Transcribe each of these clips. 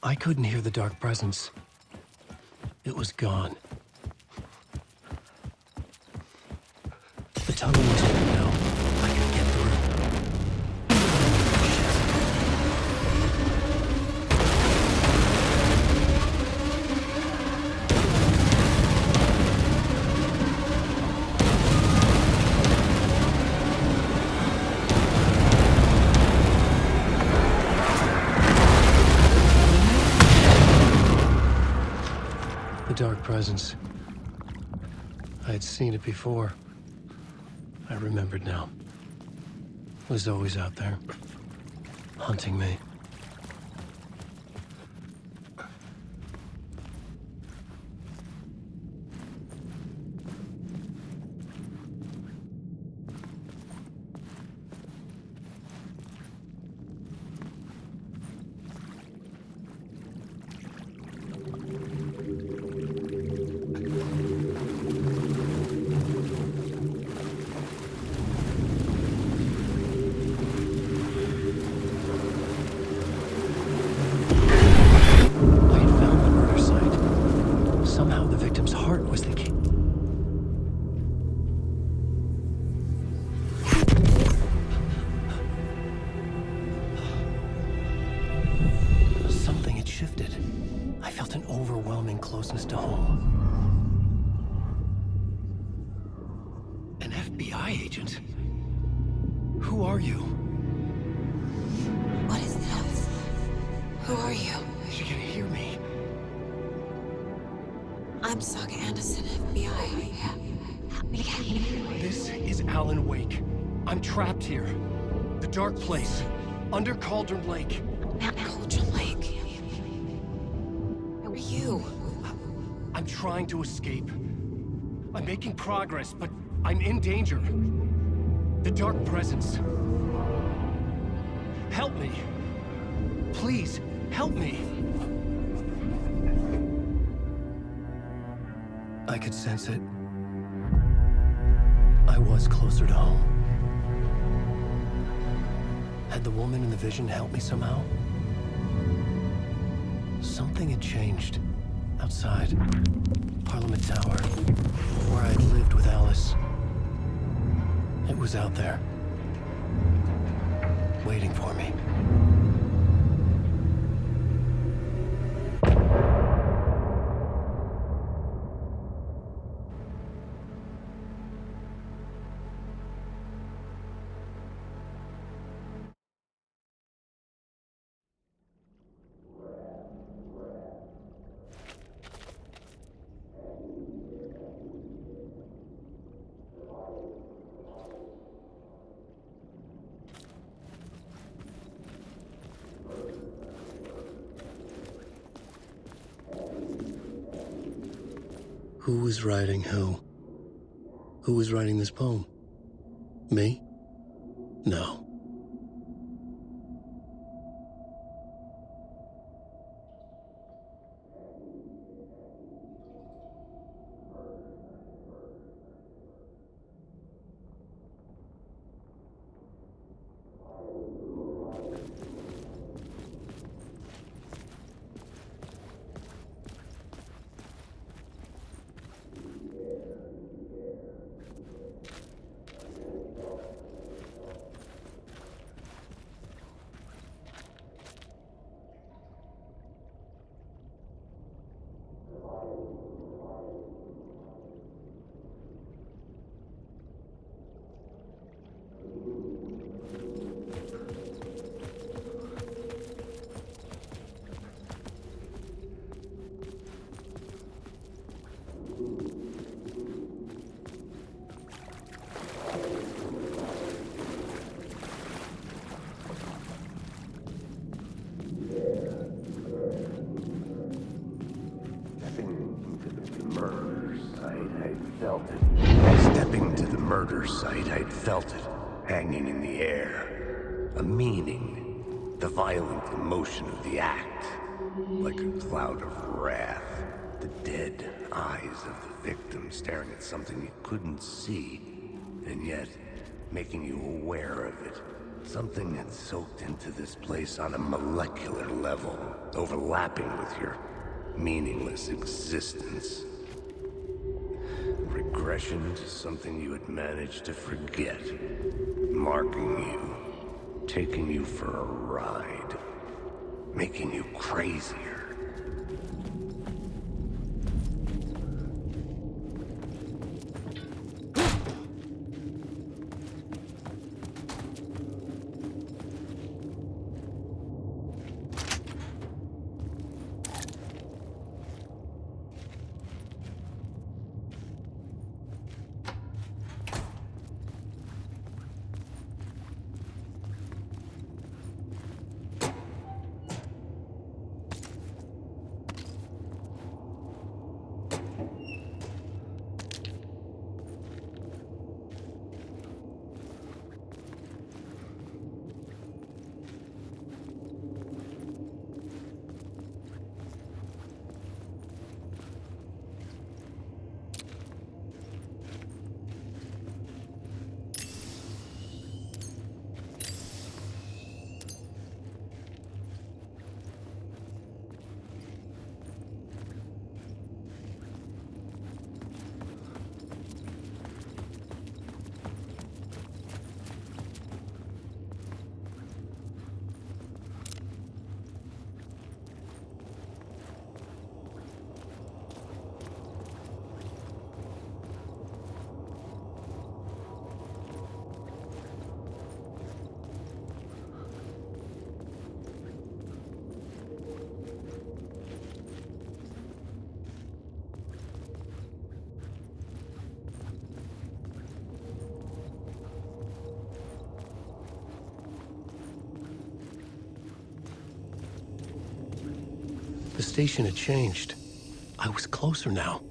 I couldn't hear the dark presence. It was gone. The tunnel was open now. I could get through. The dark presence. I had seen it before. I remembered now. It was always out there, hunting me. Closeness to home. An FBI agent? Who are you? What is this? Who are you? She can hear me. I'm Saga Anderson, FBI. This is Alan Wake. I'm trapped here. The dark place. Under Cauldron Lake. Cauldron Lake? Who are you? I'm trying to escape. I'm making progress, but I'm in danger. The dark presence. Help me. Please, help me. I could sense it. I was closer to home. Had the woman in the vision helped me somehow? Something had changed. Outside. Parliament Tower. Where I'd lived with Alice. It was out there. Waiting for me. Who was writing who? Who was writing this poem? Me? No. Stepping to the murder site, I'd felt it, hanging in the air. A meaning, the violent emotion of the act. Like a cloud of wrath, the dead eyes of the victim staring at something you couldn't see, and yet making you aware of it. Something had soaked into this place on a molecular level, overlapping with your meaningless existence. Regression to something you had managed to forget. Marking you, taking you for a ride, making you crazier. The station had changed. I was closer now.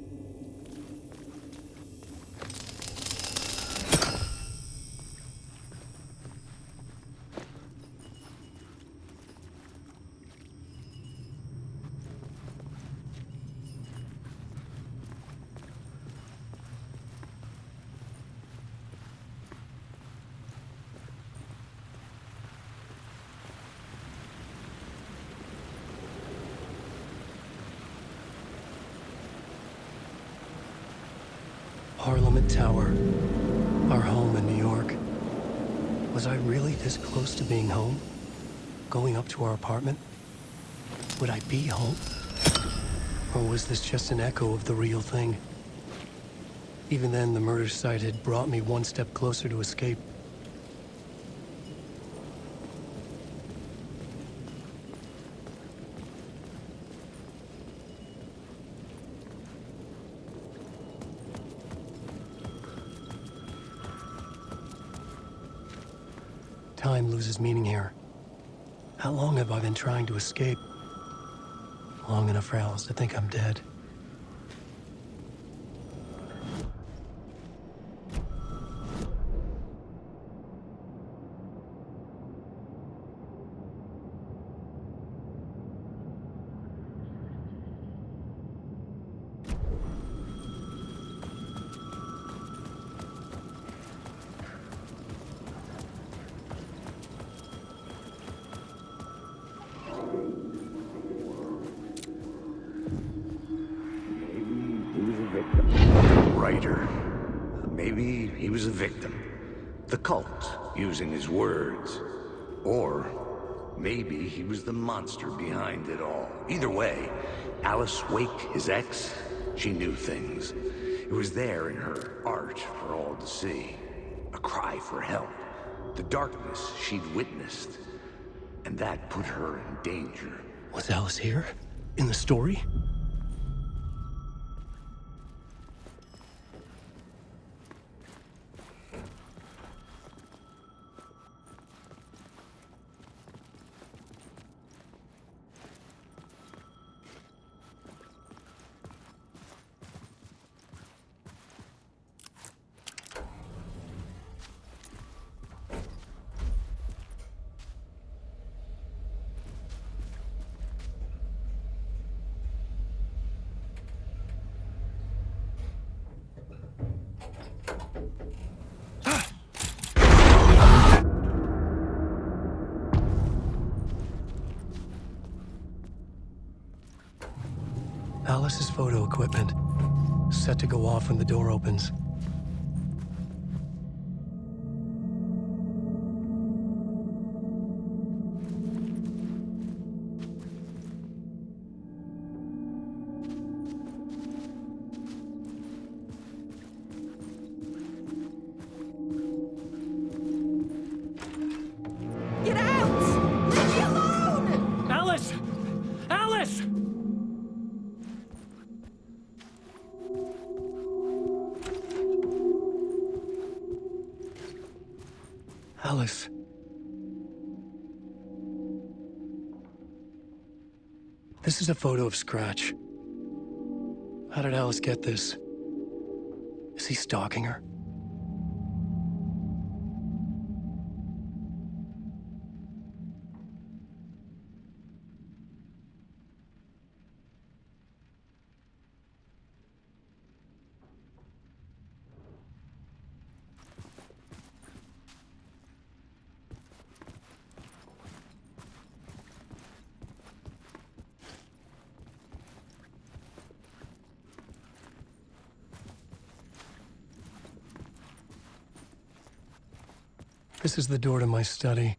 Parliament Tower, our home in New York. Was I really this close to being home? Going up to our apartment? Would I be home? Or was this just an echo of the real thing? Even then, the murder site had brought me one step closer to escape. Time loses meaning here. How long have I been trying to escape? Long enough for Alice to think I'm dead. Writer. Maybe he was a victim. The cult, using his words. Or maybe he was the monster behind it all. Either way, Alice Wake, his ex, she knew things. It was there in her art for all to see. A cry for help. The darkness she'd witnessed. And that put her in danger. Was Alice here? In the story? Alice's photo equipment, set to go off when the door opens. Get out! Leave me alone! Alice! Alice! Alice. This is a photo of Scratch. How did Alice get this? Is he stalking her? This is the door to my study,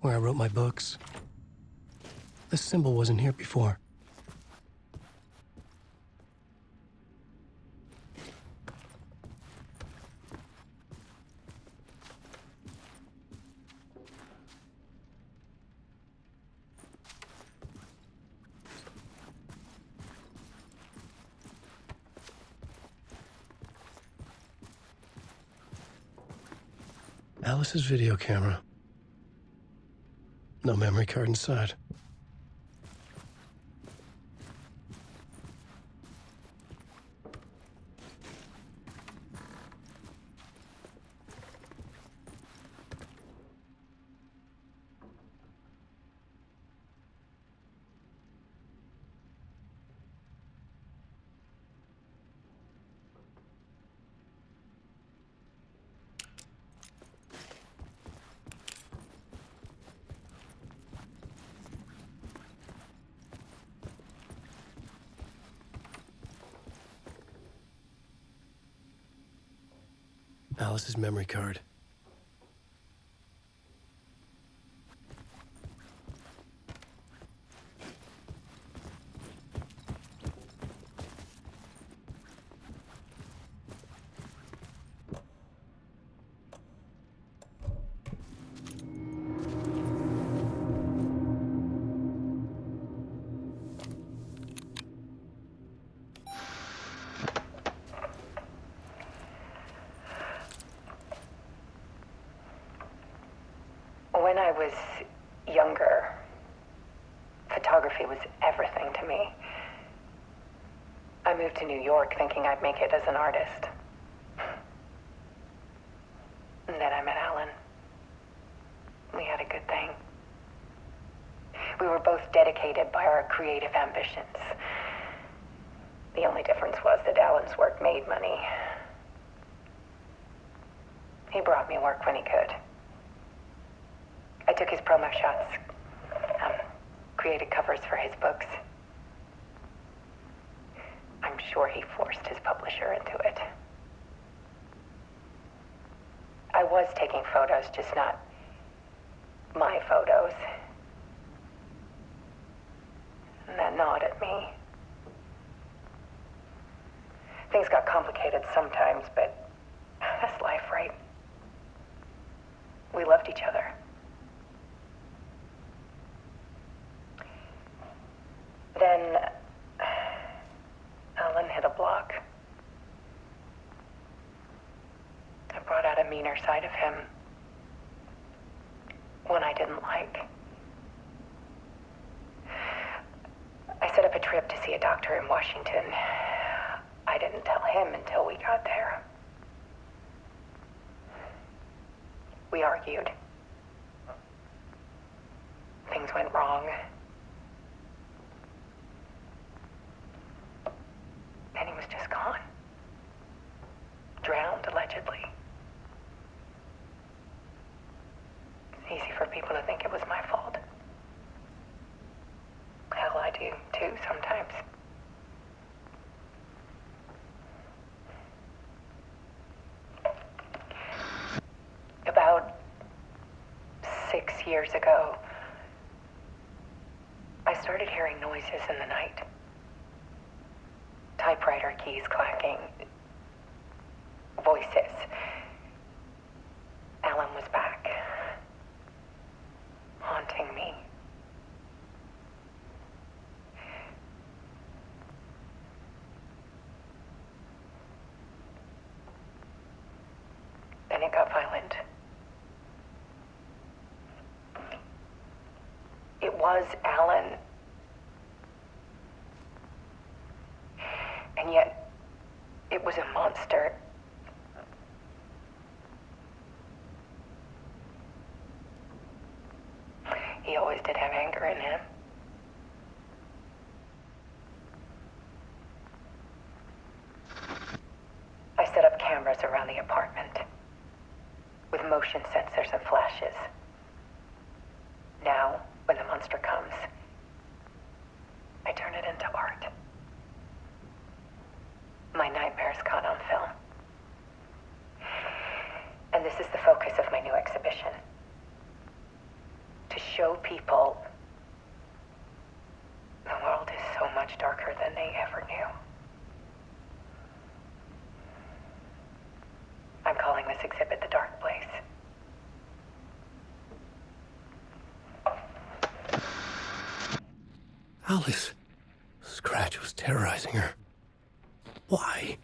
where I wrote my books. This symbol wasn't here before. Alice's video camera. No memory card inside. Alice's memory card. When I was younger, photography was everything to me. I moved to New York thinking I'd make it as an artist. And then I met Alan. We had a good thing. We were both dedicated by our creative ambitions. The only difference was that Alan's work made money. He brought me work when he could. I took his promo shots, created covers for his books. I'm sure he forced his publisher into it. I was taking photos, just not my photos. And that gnawed at me. Things got complicated sometimes, but that's life, right? We loved each other. Then Alan hit a block. I brought out a meaner side of him. One I didn't like. I set up a trip to see a doctor in Washington. I didn't tell him until we got there. We argued. Things went wrong. And he was just gone. Drowned, allegedly. It's easy for people to think it was my fault. Hell, I do, too, sometimes. ago, I started hearing noises in the night. Typewriter keys clacking. Voices. Alan was back. Haunting me. Then it got violent. It was Alan. And yet, it was a monster. He always did have anger in him. I set up cameras around the apartment with motion sensors and flashes. Now, when the monster comes, I turn it into art. My nightmares caught on film. And this is the focus of my new exhibition. To show people the world is so much darker than they ever knew. I'm calling this exhibit The Dark Place. Alice. Scratch was terrorizing her. Why?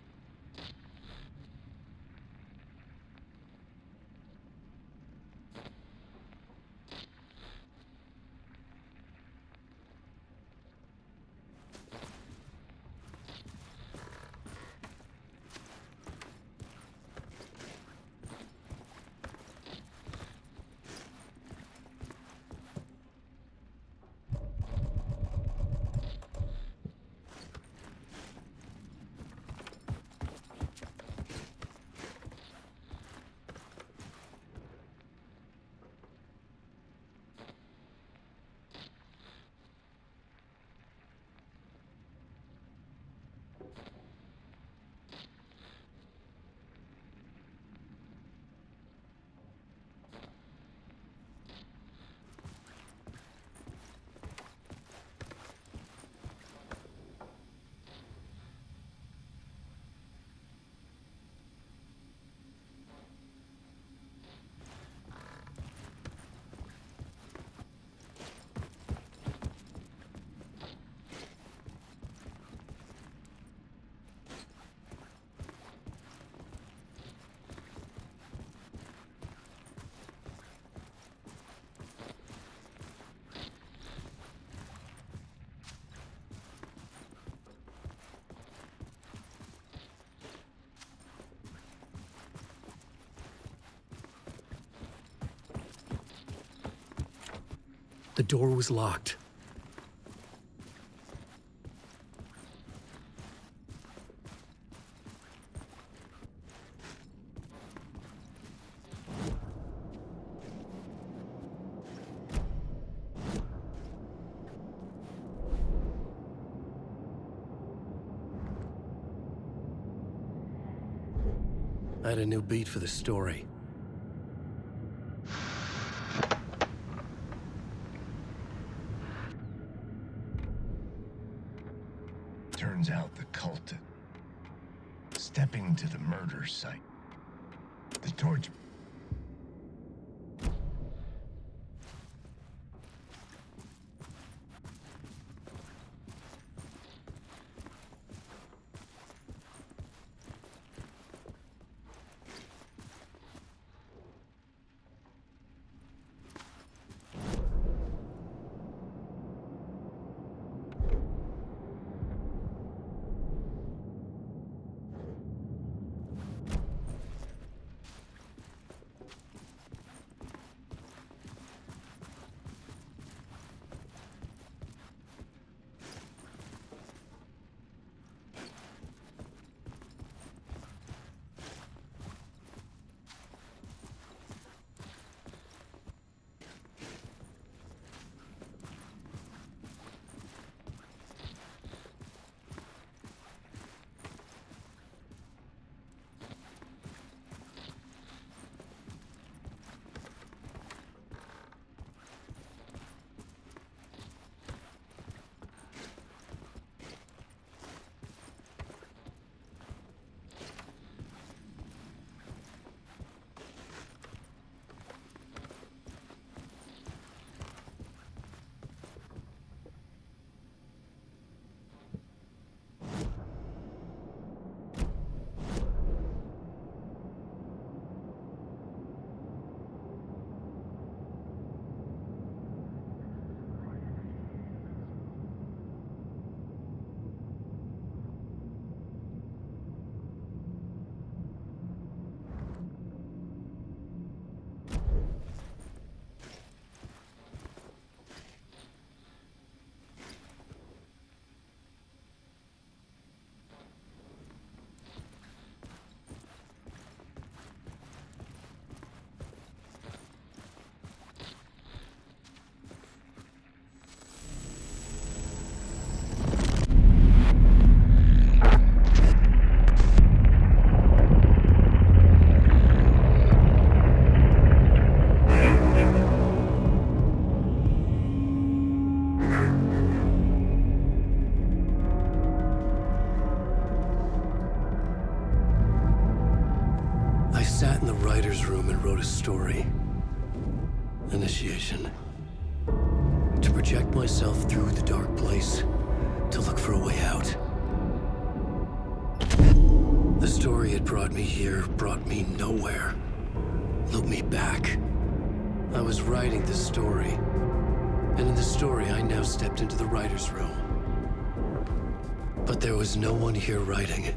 The door was locked. I had a new beat for the story. Turns out the cult stepping to the murder site. The torch. in the writer's room and wrote a story. Initiation. To project myself through the dark place, to look for a way out. The story had brought me here, brought me nowhere. Looped me back. I was writing the story. And in the story, I now stepped into the writer's room. But there was no one here writing it.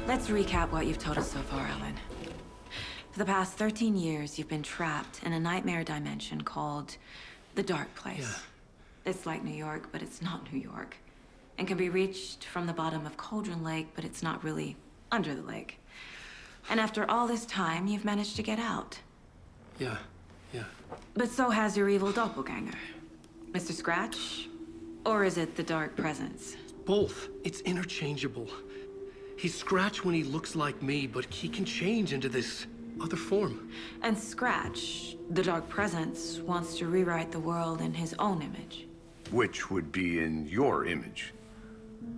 Let's recap what you've told us so far, Alan. For the past 13 years, you've been trapped in a nightmare dimension called the Dark Place. Yeah. It's like New York, but it's not New York. And can be reached from the bottom of Cauldron Lake, but it's not really under the lake. And after all this time, you've managed to get out. Yeah. But so has your evil doppelganger. Mr. Scratch? Or is it the Dark Presence? Both. It's interchangeable. He's Scratch when he looks like me, but he can change into this other form. And Scratch, the Dark Presence, wants to rewrite the world in his own image. Which would be in your image,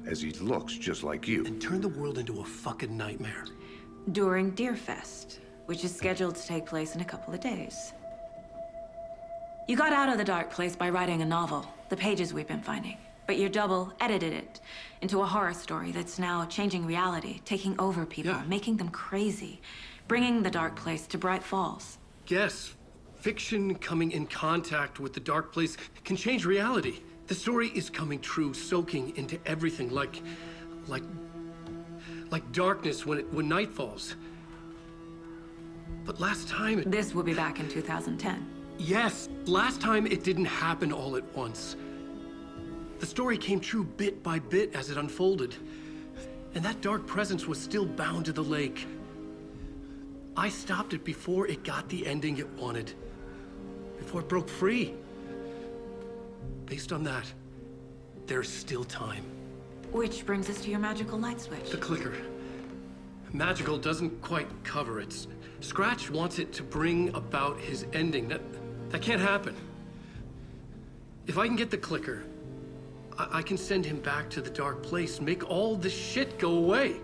as he looks just like you. And turn the world into a fucking nightmare. During Deerfest, which is scheduled to take place in a couple of days. You got out of the Dark Place by writing a novel, the pages we've been finding. But your double edited it into a horror story that's now changing reality, taking over people, making them crazy, bringing the Dark Place to Bright Falls. Yes, fiction coming in contact with the Dark Place can change reality. The story is coming true, soaking into everything like darkness when night falls. But last time This will be back in 2010. Yes, last time it didn't happen all at once. The story came true bit by bit as it unfolded. And that dark presence was still bound to the lake. I stopped it before it got the ending it wanted. Before it broke free. Based on that, there's still time. Which brings us to your magical light switch. The clicker. Magical doesn't quite cover it. Scratch wants it to bring about his ending. That can't happen. If I can get the clicker, I can send him back to the Dark Place, make all this shit go away.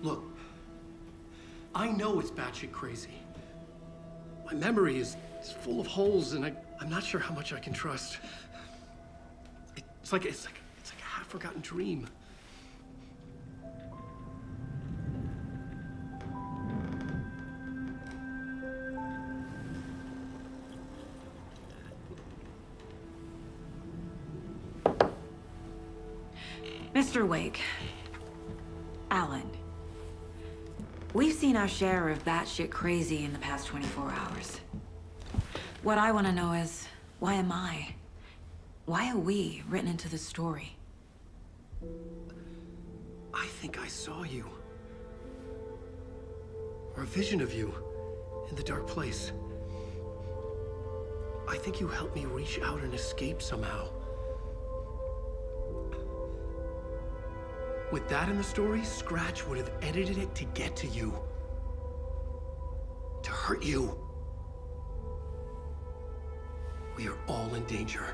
Look, I know it's batshit crazy. My memory is full of holes, and I'm not sure how much I can trust. It's like a half-forgotten dream. Mr. Wake, Alan, we've seen our share of batshit crazy in the past 24 hours. What I want to know is, why am I? Why are we written into the story? I think I saw you. Or a vision of you in the Dark Place. I think you helped me reach out and escape somehow. With that in the story, Scratch would have edited it to get to you. To hurt you. We are all in danger.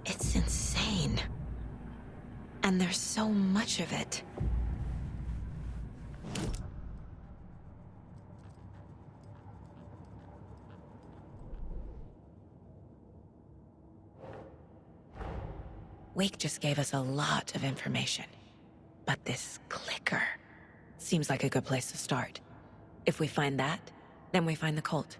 It's insane. And there's so much of it. Wake just gave us a lot of information. But this clicker seems like a good place to start. If we find that, then we find the cult.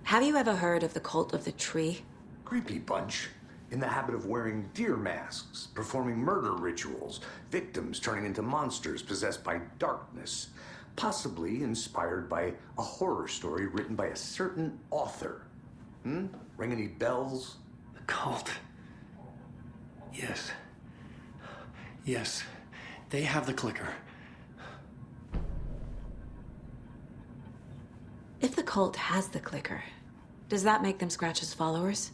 Have you ever heard of the cult of the tree? Creepy bunch. In the habit of wearing deer masks, performing murder rituals, victims turning into monsters possessed by darkness. Possibly inspired by a horror story written by a certain author. Ring any bells? The cult. Yes. Yes. They have the clicker. If the cult has the clicker, does that make them Scratch's followers?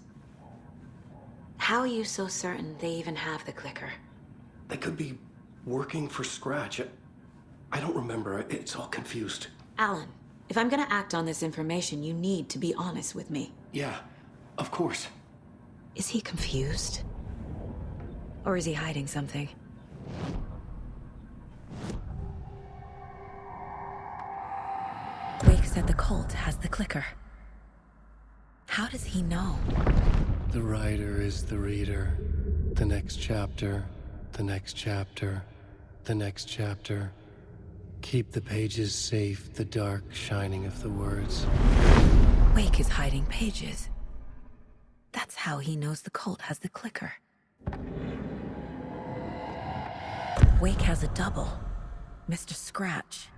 How are you so certain they even have the clicker? They could be working for Scratch. I don't remember. It's all confused. Alan, if I'm gonna act on this information, you need to be honest with me. Yeah, of course. Is he confused? Or is he hiding something? Wake said the cult has the clicker. How does he know? The writer is the reader. The next chapter, the next chapter, the next chapter. Keep the pages safe, the dark shining of the words. Wake is hiding pages. That's how he knows the cult has the clicker. Wake has a double. Mr. Scratch.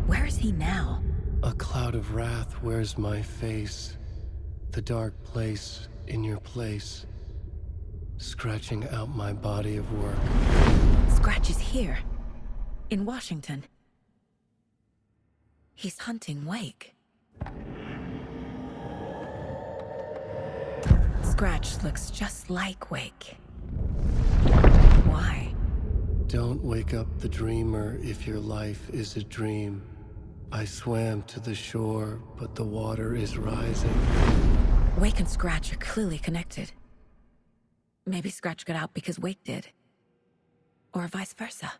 Where is he now? A cloud of wrath wears my face. The dark place in your place. Scratching out my body of work. Scratch is here. In Washington. He's hunting Wake. Scratch looks just like Wake. Why? Don't wake up the dreamer if your life is a dream. I swam to the shore, but the water is rising. Wake and Scratch are clearly connected. Maybe Scratch got out because Wake did. Or vice versa.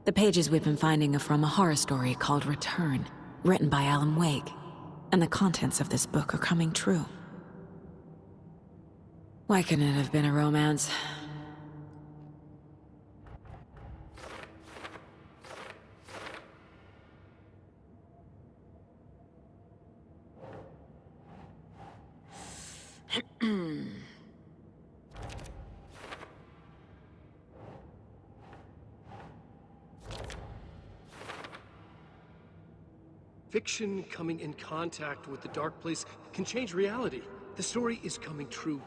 The pages we've been finding are from a horror story called Return, written by Alan Wake. And the contents of this book are coming true. Why couldn't it have been a romance? Fiction coming in contact with the dark place can change reality. The story is coming true.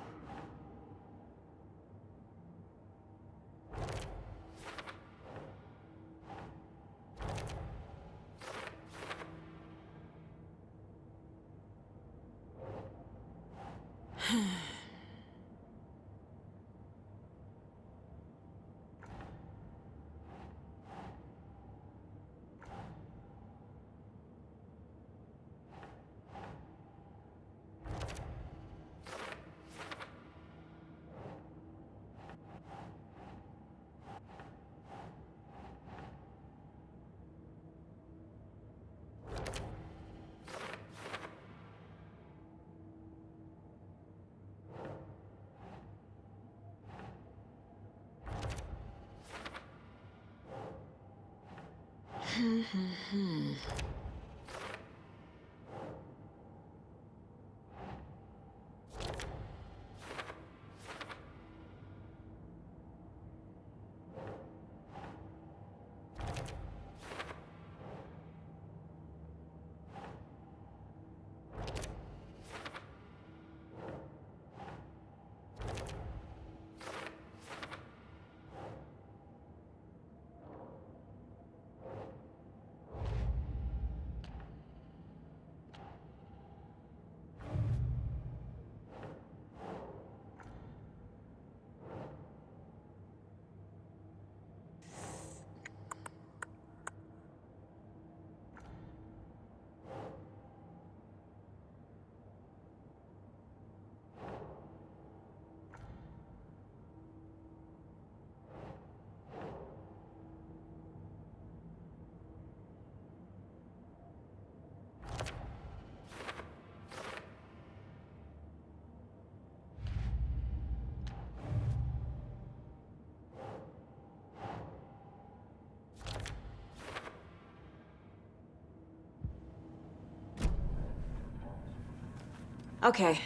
Okay,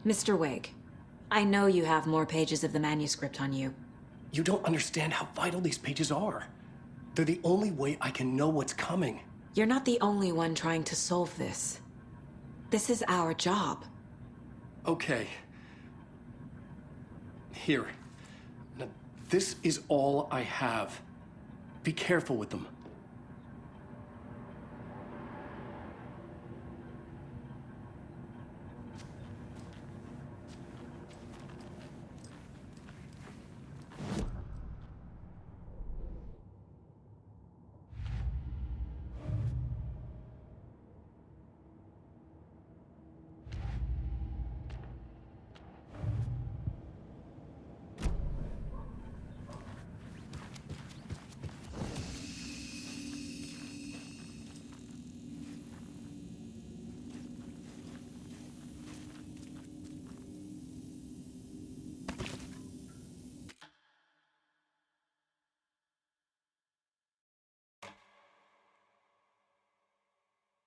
Mr. Wake. I know you have more pages of the manuscript on you. You don't understand how vital these pages are. They're the only way I can know what's coming. You're not the only one trying to solve this. This is our job. Okay. Here. Now, this is all I have. Be careful with them.